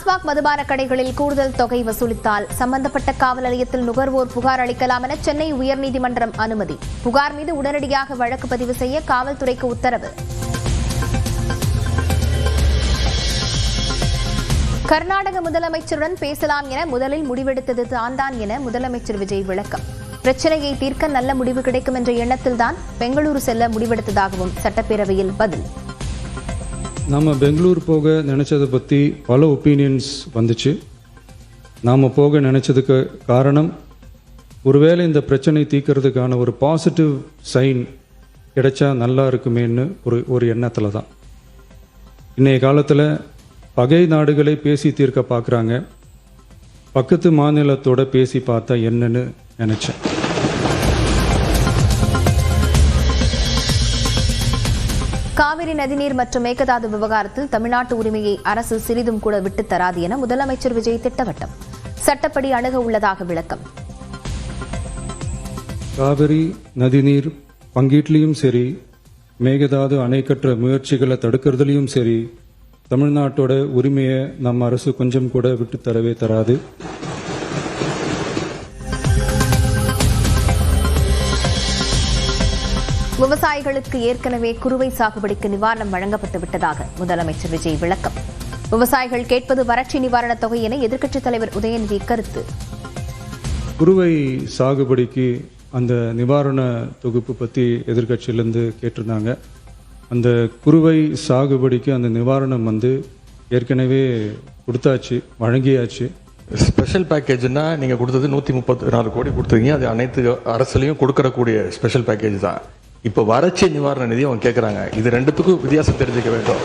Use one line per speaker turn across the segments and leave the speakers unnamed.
டாஸ்மாக் மதுபான கடைகளில் கூடுதல் தொகை வசூலித்தால் சம்பந்தப்பட்ட காவல் நிலையத்தில் நுகர்வோர் புகார் அளிக்கலாம் என சென்னை உயர்நீதிமன்றம் அனுமதி. புகார் மீது உடனடியாக வழக்கு பதிவு செய்ய காவல்துறைக்கு உத்தரவு. கர்நாடக முதலமைச்சருடன் பேசலாம் என முதலில் முடிவெடுத்தது தான் என முதலமைச்சர் விஜய் விளக்கம். பிரச்சனையை தீர்க்க நல்ல முடிவு கிடைக்கும் என்ற எண்ணத்தில்தான் பெங்களூரு செல்ல முடிவெடுத்ததாகவும் சட்டப்பேரவையில் பதில்.
நாம் பெங்களூர் போக நினச்சதை பற்றி பல ஒப்பீனியன்ஸ் வந்துச்சு. நாம் போக நினச்சதுக்கு காரணம் ஒருவேளை இந்த பிரச்சனை தீர்க்கறதுக்கான ஒரு பாசிட்டிவ் சைன் கிடைச்சா நல்லா இருக்குமேன்னு ஒரு எண்ணத்தில் தான். இன்றைய காலத்தில் பகை நாடுகளை பேசி தீர்க்க பார்க்குறாங்க. பக்கத்து மாநிலத்தோட பேசி பார்த்தா என்னன்னு நினச்சேன்.
காவிரி நதிநீர் மற்றும் மேகதாது விவகாரத்தில் தமிழ்நாட்டு உரிமையை அரசு சிறிதும் கூட விட்டுத் தராது என முதலமைச்சர் விஜய் திட்டவட்டம். சட்டப்படி அணுக உள்ளதாக விளக்கம்.
காவிரி நதிநீர் பங்கீட்லையும் சரி, மேகதாது அணை கட்டுற முயற்சிகளை தடுக்கிறதுலையும் சரி, தமிழ்நாட்டோட உரிமையை நம்ம அரசு கொஞ்சம் கூட விட்டு தரவே தராது.
விவசாயிகளுக்கு ஏற்கனவே குறுவை சாகுபடிக்கு நிவாரணம் வழங்கப்பட்டு விட்டதாக முதலமைச்சர் விஜய் விளக்கம். விவசாயிகள் கேட்பது வறட்சி நிவாரணத் தொகை என எதிர்க்கட்சித் தலைவர் உதயநிதி கருத்து.
குறுவை சாகுபடிக்கு அந்த நிவாரண தொகுப்பு பற்றி எதிர்க்கட்சியிலேருந்து கேட்டிருந்தாங்க. அந்த குறுவை சாகுபடிக்கு அந்த நிவாரணம் ஏற்கனவே கொடுத்தாச்சு, வழங்கியாச்சு.
ஸ்பெஷல் பேக்கேஜ்னா நீங்கள் கொடுத்தது 134 கோடி கொடுத்துருக்கீங்க. அது அனைத்து அரசுலையும் கொடுக்கறக்கூடிய ஸ்பெஷல் பேக்கேஜ் தான். இப்போ வறட்சி நிவாரண நிதி அவங்க கேட்குறாங்க. இது ரெண்டுத்துக்கும் வித்தியாசம் தெரிஞ்சுக்க வேண்டும்.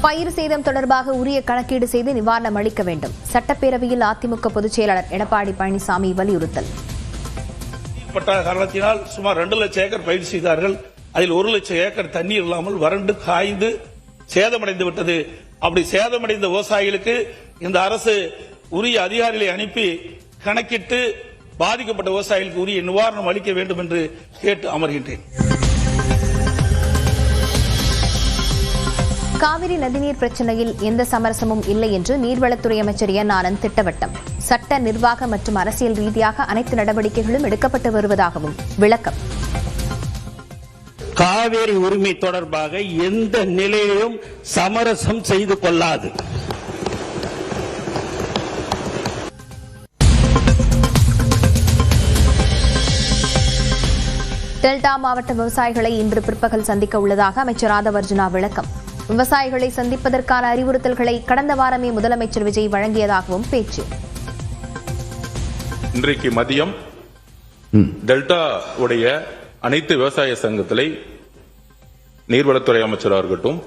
பயிர் சேதம் தொடர்பாக உரிய கணக்கீடு செய்து நிவாரணம் அளிக்க வேண்டும். சட்டப்பேரவையில் அதிமுக பொதுச் செயலாளர் எடப்பாடி பழனிசாமி வலியுறுத்தல்.
காரணத்தினால் சுமார் 2 லட்சம் ஏக்கர் பயிர் செய்தார்கள். அதில் 1 லட்சம் ஏக்கர் தண்ணீர் இல்லாமல் வறண்டு காய்ந்து சேதமடைந்து விட்டது. அப்படி சேதமடைந்த விவசாயிகளுக்கு இந்த அரசு உரிய அதிகாரிகளை அனுப்பி கணக்கிட்டு பாதிக்கப்பட்ட விவசாயிகளுக்கு உரிய நிவாரணம் அளிக்க வேண்டும் என்று கேட்டு அமர்கின்றேன்.
காவிரி நதிநீர் பிரச்சினையில் எந்த சமரசமும் இல்லை என்று நீர்வளத்துறை அமைச்சர் என் ஆனந்த் திட்டவட்டம். சட்ட, நிர்வாக மற்றும் அரசியல் ரீதியாக அனைத்து நடவடிக்கைகளும் எடுக்கப்பட்டு வருவதாகவும் விளக்கம்.
காவேரி உரிமை தொடர்பாக எந்த நிலையிலும் சமரசம் செய்து கொள்ளாது.
டெல்டா மாவட்ட விவசாயிகளை இன்று பிற்பகல் சந்திக்க உள்ளதாக அமைச்சர் ஆதவர்ஜுனா விளக்கம். விவசாயிகளை சந்திப்பதற்கான அறிவுறுத்தல்களை கடந்த வாரமே முதலமைச்சர் விஜய் வழங்கியதாகவும் பேச்சு.
இன்றைக்கு மதியம் டெல்டா உடைய அனைத்து விவசாய சங்கத்திலே நீர்வளத்துறை அமைச்சராக இருக்கட்டும்,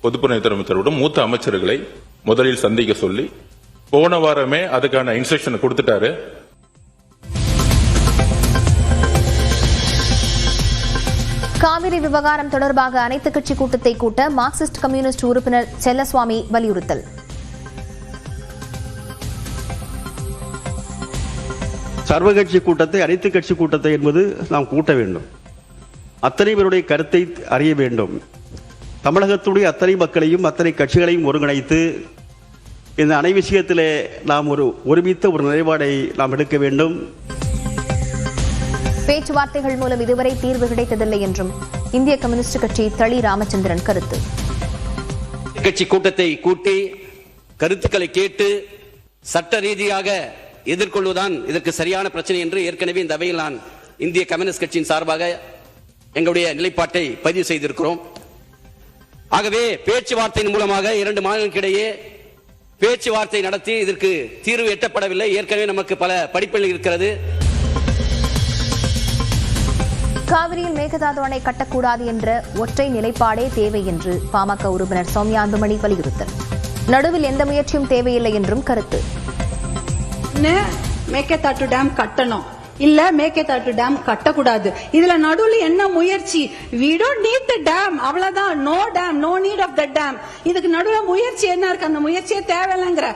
பொதுப்பணித்துறை அமைச்சரோடும் மூத்த அமைச்சர்களை முதலில் சந்திக்க சொல்லி போன வாரமே அதுக்கான இன்ஸ்ட்ரக்ஷன் கொடுத்துட்டாரு.
காவிரி விவகாரம் தொடர்பாக அனைத்து கட்சி கூட்டத்தை கூட்ட மார்க்சிஸ்ட் கம்யூனிஸ்ட் உறுப்பினர் செல்லசுவாமி வலியுறுத்தல்.
சர்வகட்சி கூட்டத்தை, அனைத்து கட்சி கூட்டத்தை என்பது நாம் கூட்ட வேண்டும். அத்தனை பேருடைய கருத்தை அறிய வேண்டும். தமிழகத்துடைய அத்தனை மக்களையும் அத்தனை கட்சிகளையும் ஒருங்கிணைத்து இந்த அனை விஷயத்திலே நாம் ஒருமித்த ஒரு நிலைப்பாடை நாம் எடுக்க வேண்டும்.
பேச்சுவார்த்தைகள் மூலம் இதுவரை தீர்வு கிடைத்ததில்லை என்றும் இந்திய கம்யூனிஸ்ட் கட்சி தளி ராமச்சந்திரன் கருத்து.
கட்சி கூட்டத்தை கூட்டி கருத்துக்களை கேட்டு சட்ட ரீதியாக எதிர்கொள்வதுதான் இதற்கு சரியான பிரச்சனை என்று ஏற்கனவே இந்த அவையில் நான் இந்திய கம்யூனிஸ்ட் கட்சியின் சார்பாக எங்களுடைய நிலைப்பாட்டை பதிவு செய்திருக்கிறோம். ஆகவே பேச்சுவார்த்தையின் மூலமாக 2 மாநிலங்களுக்கிடையே பேச்சுவார்த்தை நடத்தி இதற்கு தீர்வு எட்டப்படவில்லை. ஏற்கனவே நமக்கு பல படிப்புகள் இருக்கிறது.
காவிரியில் மேகதாது அணை கட்டக்கூடாது என்ற ஒற்றை நிலைப்பாடே தேவை என்று பாமக உறுப்பினர் சௌமியா அன்புமணி வலியுறுத்தல். நடுவில் எந்த முயற்சியும் தேவையில்லை என்றும் கருத்து.
மேகதாது டேம் கட்டணும், இல்ல மேகதாது டேம் கட்டக்கூடாது. இதுல நடுவுல என்ன முயற்சி? we don't need the dam, அவ்வளவுதான். no dam, no need of the dam. இதுக்கு நடுவுல முயற்சி என்ன இருக்கு? அந்த முயற்சியே தேவையில்லைங்கிற.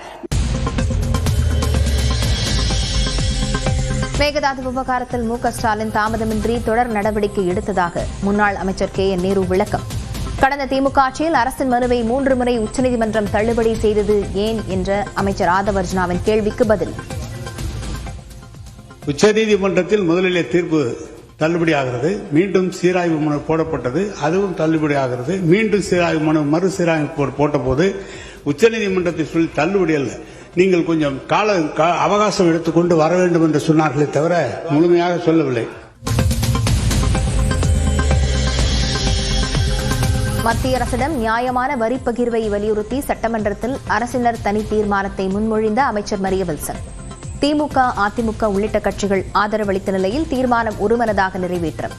மேகதாது விவகாரத்தில் மு.க. ஸ்டாலின் தாமதமின்றி தொடர் நடவடிக்கை எடுத்ததாக முன்னாள் அமைச்சர் கே.என். நேரு விளக்கம். கடந்த திமுக ஆட்சியில் அரசின் மனுவை 3 முறை உச்சநீதிமன்றம் தள்ளுபடி செய்தது ஏன் என்ற அமைச்சர் ஆதவர்ஜனாவின் கேள்விக்கு பதில்.
உச்சநீதிமன்றத்தில் முதலிலே தீர்ப்பு தள்ளுபடி ஆகிறது, மீண்டும் சீராய்வு மனு போடப்பட்டது, அதுவும் தள்ளுபடி ஆகிறது. மீண்டும் சீராய்வு மனு மறு சீராய்வு போட்ட போது உச்சநீதிமன்றத்தை சொல்லி தள்ளுபடி அல்ல, நீங்கள் கொஞ்சம் அவகாசம் எடுத்துக்கொண்டு வர வேண்டும் என்று சொன்னார்களே தவிர முழுமையாக சொல்லவில்லை.
மத்திய அரசிடம் நியாயமான வரி பகிர்வை வலியுறுத்தி சட்டமன்றத்தில் அரசினர் தனி தீர்மானத்தை முன்மொழிந்த அமைச்சர் மரிய வில்சன். திமுக, அதிமுக உள்ளிட்ட கட்சிகள் ஆதரவளித்த நிலையில் தீர்மானம் ஒருமனதாக நிறைவேற்றம்.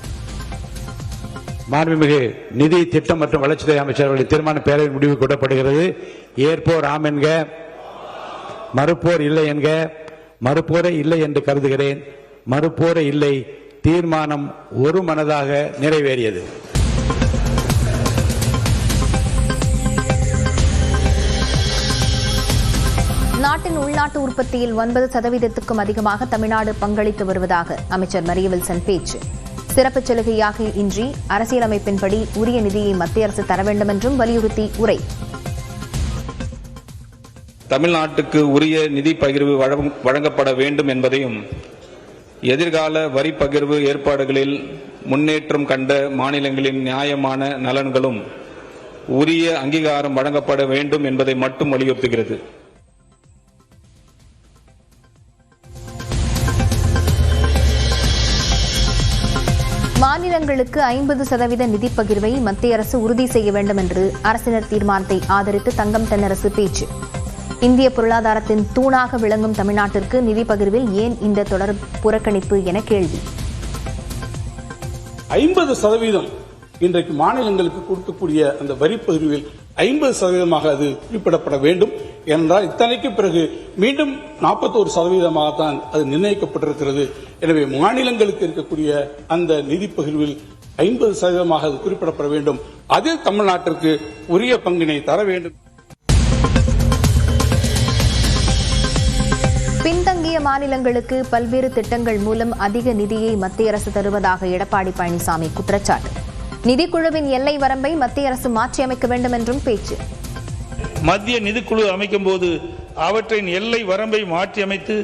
மாண்புமிகு நிதி திட்டம் மற்றும் வளர்ச்சித்துறை அமைச்சர்களின் தீர்மான பேரவை முடிவு கூட்டப்படுகிறது. ஏற்போர் ஆம் என்க, மறுப்போர் இல்லை என்க. மறுப்போரே இல்லை என்று கருதுகிறேன். மறுப்போரே இல்லை. தீர்மானம் ஒருமனதாக நிறைவேறியது.
நாட்டின் உள்நாட்டு உற்பத்தியில் 9% அதிகமாக தமிழ்நாடு பங்களித்து வருவதாக அமைச்சர் மரிய வில்சன் பேச்சு. சிறப்பு சலுகையாக இன்றி அரசியலமைப்பின்படி உரிய நிதியை மத்திய அரசு தர வேண்டும் என்றும் வலியுறுத்தி உரை.
தமிழ்நாட்டுக்கு உரிய நிதி பகிர்வு வழங்கப்பட வேண்டும் என்பதையும் எதிர்கால வரி பகிர்வு ஏற்பாடுகளில் முன்னேற்றம் கண்ட மாநிலங்களின் நியாயமான நலன்களும் உரிய அங்கீகாரம் வழங்கப்பட வேண்டும் என்பதை மட்டும் வலியுறுத்துகிறது.
மாநிலங்களுக்கு 50% நிதி பகிர்வை மத்திய அரசு உறுதி செய்ய வேண்டும் என்று அரசினர் தீர்மானத்தை ஆதரித்து தங்கம் தென்னரசு பேச்சு. இந்திய பொருளாதாரத்தின் தூணாக விளங்கும் தமிழ்நாட்டிற்கு நிதி பகிர்வில் ஏன் இந்த தொடர் புறக்கணிப்பு என கேள்வி.
50% இன்றைக்கு மாநிலங்களுக்கு கொடுக்கக்கூடிய அந்த வரி பகிர்வில் 50% அது குறிப்பிடப்பட வேண்டும் என்றால் இத்தனைக்கு பிறகு மீண்டும் 41% தான் அது நிர்ணயிக்கப்பட்டிருக்கிறது. எனவே மாநிலங்களுக்கு இருக்கக்கூடிய அந்த நிதி பகிர்வில் 50% அது குறிப்பிடப்பட வேண்டும். அதில் தமிழ்நாட்டிற்கு உரிய பங்கினை தர வேண்டும்.
பின்தங்கிய மாநிலங்களுக்கு பல்வேறு திட்டங்கள் மூலம் அதிக நிதியை மத்திய அரசு தருவதாக எடப்பாடி பழனிசாமி குற்றச்சாட்டு. நிதிக்குழுவின் எல்லை வரம்பை மத்திய அரசு மாற்றியமைக்க வேண்டும் என்றும் பேச்சு.
மத்திய நிதிக்குழு அமைக்கும் போது அவற்றின் எல்லை வரம்பை மாற்றியமைத்து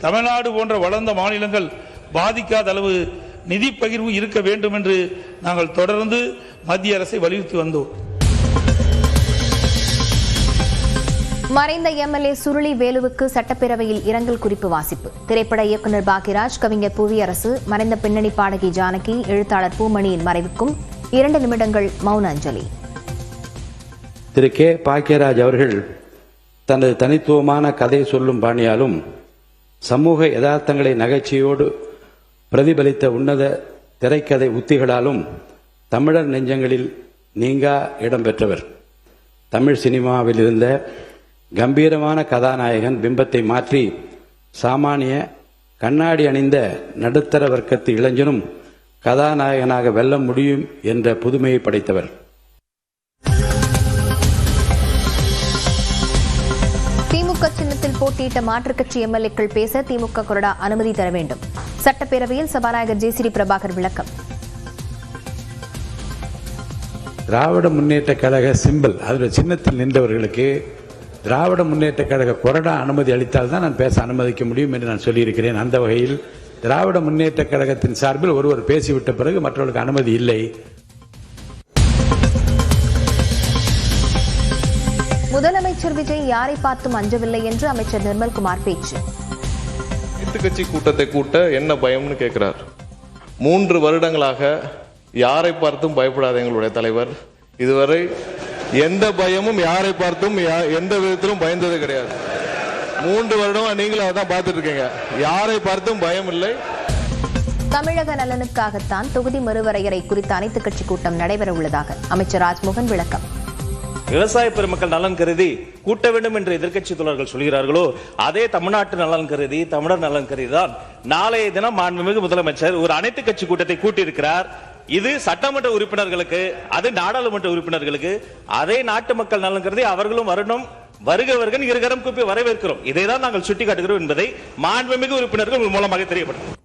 தமிழ்நாடு போன்ற வளர்ந்த மாநிலங்கள் பாதிக்காத அளவு நிதி பகிர்வு இருக்க வேண்டும் என்று நாங்கள் தொடர்ந்து மத்திய அரசை வலியுறுத்தி வந்தோம்.
மறைந்த எம்எல்ஏ சுருளி வேலுவுக்கு சட்டப்பேரவையில் இரங்கல் குறிப்பு வாசிப்பு. திரைப்பட இயக்குநர் பாக்யராஜ், கவிஞர் புவியரசு, மறைந்த பின்னணி பாடகி ஜானகி, எழுத்தாளர் பூமணியின் மறைவுக்கும் 2 நிமிடங்கள் மௌன அஞ்சலி.
திரு கே பாக்யராஜ் அவர்கள் தனது தனித்துவமான கதை சொல்லும் பாணியாலும் சமூக யதார்த்தங்களை நகைச்சுவையோடு பிரதிபலித்த உன்னத திரைக்கதை உத்திகளாலும் தமிழர் நெஞ்சங்களில் நீங்கா இடம்பெற்றவர். தமிழ் சினிமாவில் இருந்த கம்பீரமான கதாநாயகன் பிம்பத்தை மாற்றி சாமானிய கண்ணாடி அணிந்த நடுத்தர வர்க்கத்து இளைஞனும் கதாநாயகனாக வெல்ல முடியும் என்ற புதுமையை படைத்தவர்.
திமுக சின்னத்தில் போட்டியிட்ட மாற்றுக் கட்சி எம்எல்ஏக்கள் பேச திமுக கொறடா அனுமதி தர வேண்டும். சட்டப்பேரவையில் சபாநாயகர் ஜே.சி.டி. பிரபாகர் விளக்கம்.
திராவிட முன்னேற்ற கழக சிம்பிள் அதில் சின்னத்தில் நின்றவர்களுக்கு திராவிட முன்னேற்ற கழக கொறடா அனுமதி அளித்தால் தான் நான் பேச அனுமதிக்க முடியும் என்று நான் சொல்லியிருக்கிறேன். அந்த வகையில் திராவிட முன்னேற்ற கழகத்தின் சார்பில் ஒருவர் பேசிவிட்ட பிறகு மற்றவர்களுக்கு அனுமதி இல்லை.
முதலமைச்சர் விஜய் யாரை பார்த்தும் அஞ்சவில்லை என்று அமைச்சர் நிர்மல்குமார் பேச்சு.
அனைத்து கட்சி கூட்டத்தை கூட்ட என்ன பயம்னு கேட்கிறார். 3 வருடங்களாக யாரை பார்த்தும் பயப்படாத எங்களுடைய தலைவர் இதுவரை எந்த பயமும் யாரை பார்த்தும் எந்த விதத்திலும் பயந்தது கிடையாது. 3 வருடமா நீங்களும் அதான் பார்த்துட்டு இருக்கீங்க. யாரை பார்த்தும் பயம் இல்லை.
தமிழக நலனுக்காகத்தான் தொகுதி மறுவரையறை குறித்த அனைத்து கட்சி கூட்டம் நடைபெற உள்ளதாக அமைச்சர் ராஜ்மோகன் விளக்கம்.
விவசாய பெருமக்கள் நலன் கருதி கூட்ட வேண்டும் என்று எதிர்க்கட்சி தோழர்கள் சொல்கிறார்களோ அதே தமிழ்நாட்டு நலன் கருதி தமிழர் நலன் கருதி தான் நாளைய தினம் மாண்புமிகு முதலமைச்சர் ஒரு அனைத்து கட்சி கூட்டத்தை கூட்டியிருக்கிறார். இது சட்டமன்ற உறுப்பினர்களுக்கு, அது நாடாளுமன்ற உறுப்பினர்களுக்கு, அதே நாட்டு மக்கள் நலன் கருதி அவர்களும் வரணும். வருகவர்கள் இருகரம் கூப்பி வரவேற்கிறோம். இதைதான் நாங்கள் சுட்டிக்காட்டுகிறோம் என்பதை மாண்புமிகு உறுப்பினர்கள் மூலமாக தெரியப்படுத்தும்.